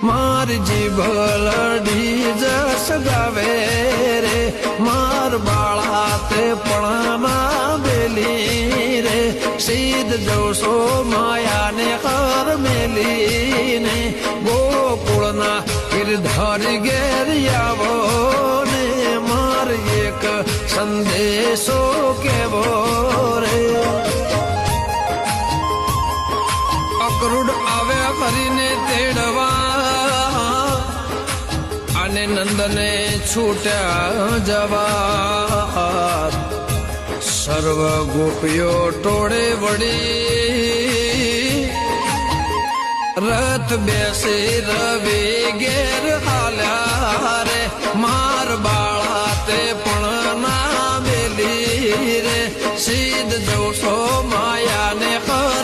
મારી જીભ લડી જસ ગાવે રે માર બાળા તે પણામાં બેલી રે સીધ જવશો માયાને કર મેલીને ગોકુળના ગિરધારી ઘેર આવો ને માર એક સંદેશો કેવો રે અક્રૂર આવે કરીને તેડવા અને નંદને છૂટ્યા જવા સર્વ ગોપીઓ ટોળે વળી રથ બેસી રવિ ઘેર હાલ્યા રે માર બાળા તે પણ ના બેલી રે સીધ જવશો માયાને કર